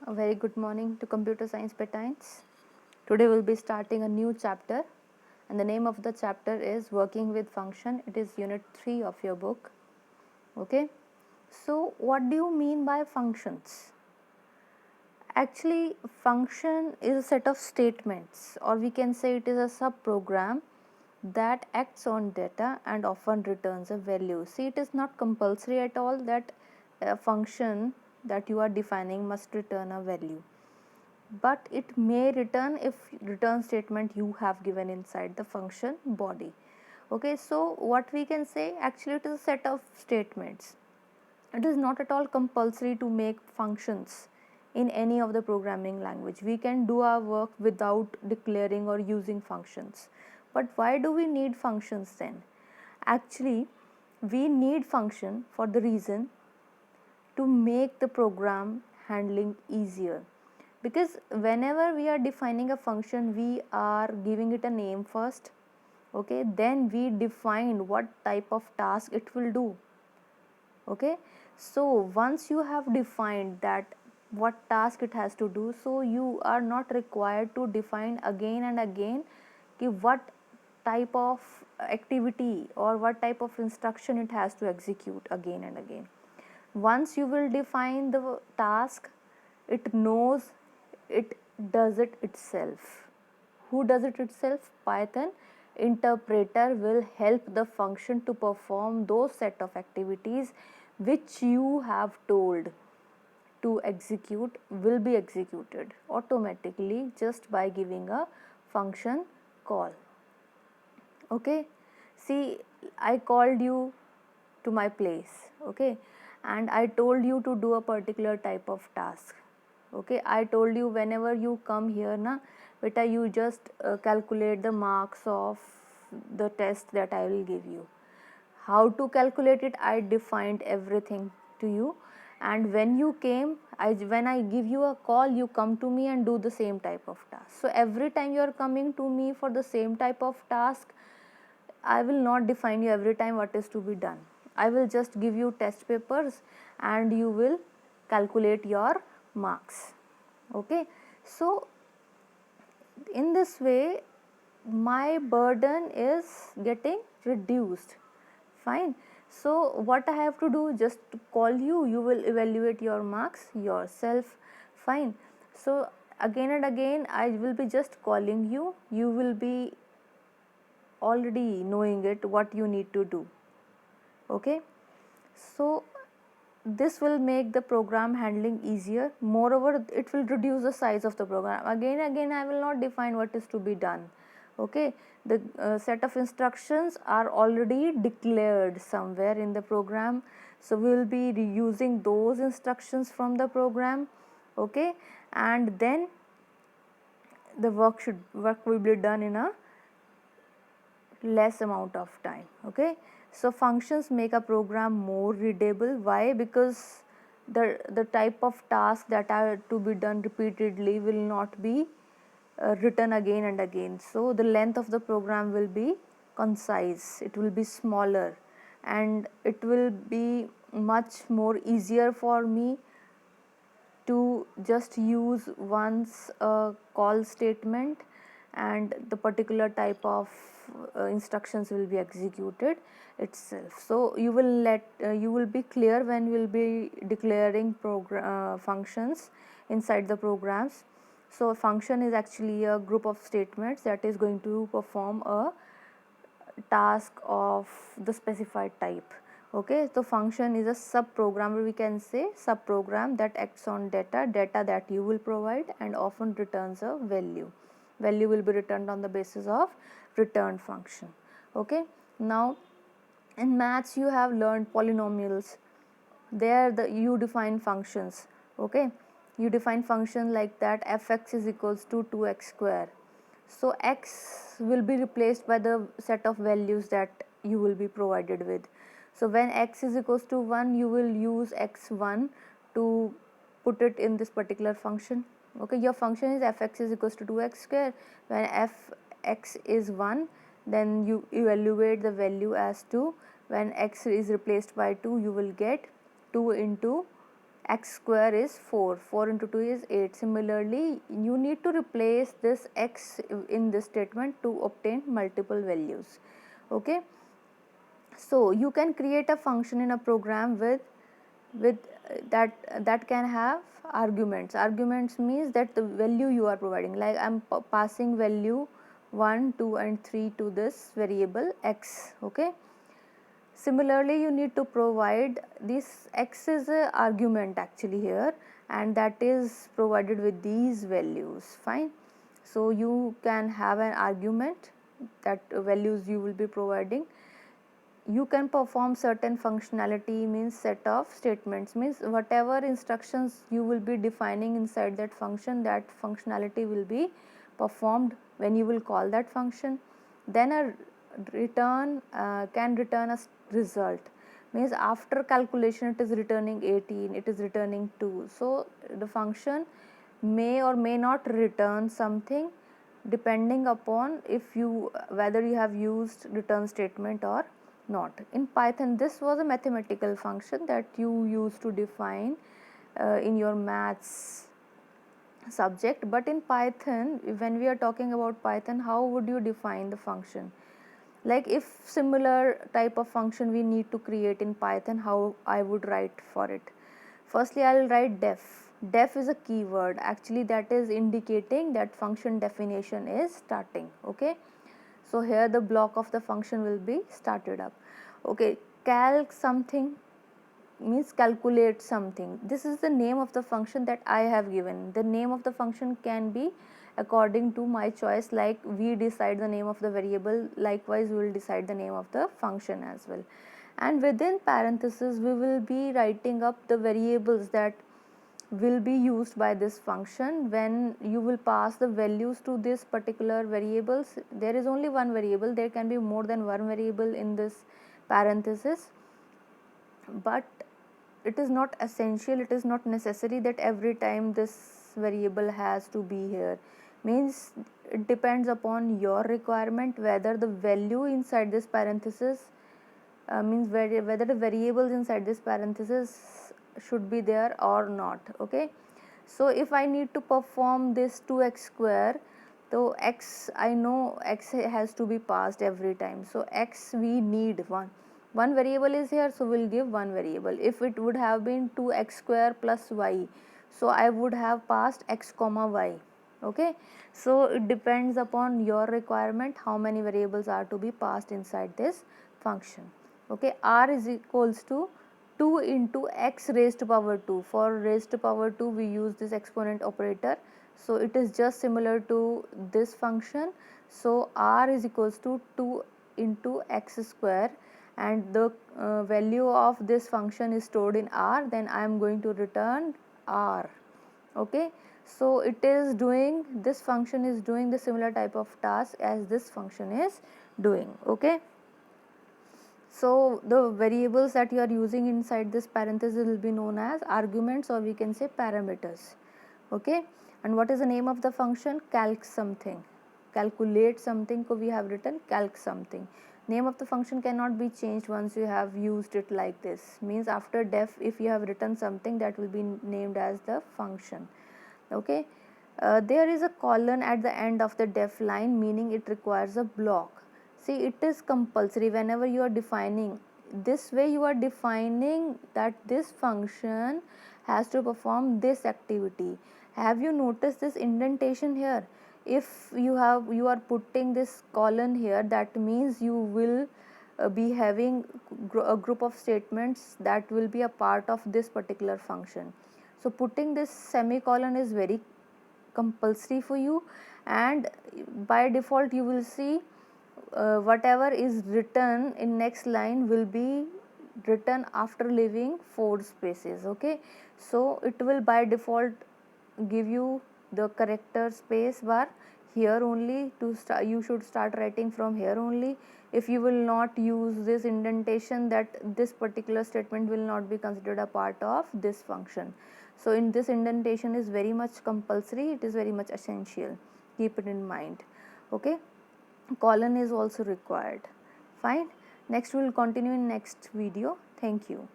A very good morning to Computer Science Petines. Today we'll be starting a new chapter, and the name of the chapter is Working with Function. It is unit 3 of your book. Okay, so what do you mean by functions? Actually, function is a set of statements, or we can say it is a subprogram that acts on data and often returns a value. See, it is not compulsory at all that a function that you are defining must return a value, but it may return if return statement you have given inside the function body. Okay, so what we can say, actually it is a set of statements. It is not at all compulsory to make functions in any of the programming language. We can do our work without declaring or using functions. But why do we need functions then? Actually, we need function for the reason to make the program handling easier, because whenever we are defining a function, we are giving it a name first. Okay, then we define what type of task it will do. Okay, so once you have defined that what task it has to do, so you are not required to define again and again what type of activity or what type of instruction it has to execute again and again. Once you will define the task, it knows, it does it itself. Who does it itself? Python interpreter will help the function to perform those set of activities which you have told to execute will be executed automatically just by giving a function call. Okay, see, I called you to my place. Okay, and I told you to do a particular type of task. Okay, I told you whenever you come here na beta, you just calculate the marks of the test that I will give you. How to calculate it, I defined everything to you, and when you came, when I give you a call, you come to me and do the same type of task. So every time you are coming to me for the same type of task, I will not define you every time what is to be done. I will just give you test papers and you will calculate your marks. Okay, so in this way my burden is getting reduced. Fine, so what I have to do, just to call you, you will evaluate your marks yourself. Fine, so again and again I will be just calling you, you will be already knowing it what you need to do. Okay, so this will make the program handling easier. Moreover, it will reduce the size of the program. Again I will not define what is to be done. Okay, the set of instructions are already declared somewhere in the program, so we will be reusing those instructions from the program. Okay, and then the work will be done in a less amount of time. Okay, so functions make a program more readable. Why? Because the type of tasks that are to be done repeatedly will not be written again and again, so the length of the program will be concise, it will be smaller, and it will be much more easier for me to just use once a call statement, and the particular type of instructions will be executed itself. So you will be clear when you will be declaring functions inside the programs. So a function is actually a group of statements that is going to perform a task of the specified type. Okay, so function is a sub program, or we can say sub program that acts on data that you will provide and often returns a value will be returned on the basis of return function. Okay, now in maths you have learned polynomials. There you define functions. Okay, you define function like that, fx is equals to 2x square. So x will be replaced by the set of values that you will be provided with. So when x is equals to 1, you will use x1 to put it in this particular function. Okay, your function is fx is equals to 2x square. When fx is 1, then you evaluate the value as 2. When x is replaced by 2, you will get 2 into x square is 4, 4 into 2 is 8. Similarly, you need to replace this x in this statement to obtain multiple values. Okay, so you can create a function in a program with that can have arguments. Arguments means that the value you are providing, like I'm passing value 1, 2 and 3 to this variable x. Okay, similarly you need to provide this x is a argument actually here, and that is provided with these values. Fine, so you can have an argument that values you will be providing. You can perform certain functionality, means set of statements, means whatever instructions you will be defining inside that function, that functionality will be performed when you will call that function. Then a return can return a result, means after calculation it is returning 18, it is returning 2. So the function may or may not return something depending upon if you whether you have used return statement or not. In Python, this was a mathematical function that you used to define in your maths subject. But in Python, when we are talking about Python, how would you define the function? Like if similar type of function we need to create in Python, how I would write for it? Firstly, I will write def. Def is a keyword, actually that is indicating that function definition is starting. Okay, so here the block of the function will be started up. Okay, calc something means calculate something. This is the name of the function that I have given. The name of the function can be according to my choice, like we decide the name of the variable, likewise we will decide the name of the function as well. And within parentheses we will be writing up the variables that will be used by this function. When you will pass the values to this particular variables, there is only one variable, there can be more than one variable in this parenthesis, but it is not essential, it is not necessary that every time this variable has to be here. Means it depends upon your requirement whether the value inside this parenthesis means whether the variables inside this parenthesis should be there or not. Okay, so if I need to perform this 2x square, so x, I know x has to be passed every time, so x we need one variable is here, so we'll give one variable. If it would have been 2x square plus y, so I would have passed x comma y. Okay, so it depends upon your requirement how many variables are to be passed inside this function. Okay, r is equals to 2 into x raised to power 2. For raised to power 2 we use this exponent operator, so it is just similar to this function. So r is equals to 2 into x square, and the value of this function is stored in r, then I am going to return r. Okay, so it is doing, this function is doing the similar type of task as this function is doing. Okay, so the variables that you are using inside this parenthesis will be known as arguments, or we can say parameters. Okay, and what is the name of the function? Calc something, calculate something, so we have written calc something. Name of the function cannot be changed once you have used it like this, means after def if you have written something, that will be named as the function. Okay, there is a colon at the end of the def line, meaning it requires a block. See, it is compulsory whenever you are defining this way, you are defining that this function has to perform this activity. Have you noticed this indentation here? If you are putting this colon here, that means you will be having a group of statements that will be a part of this particular function. So putting this semicolon is very compulsory for you, and by default you will see whatever is written in next line will be written after leaving 4 spaces. Okay, so it will by default give you the character space bar here only to start. You should start writing from here only. If you will not use this indentation, that this particular statement will not be considered a part of this function. So in this indentation is very much compulsory, it is very much essential, keep it in mind. Okay, colon is also required. Fine, next we will continue in next video. Thank you.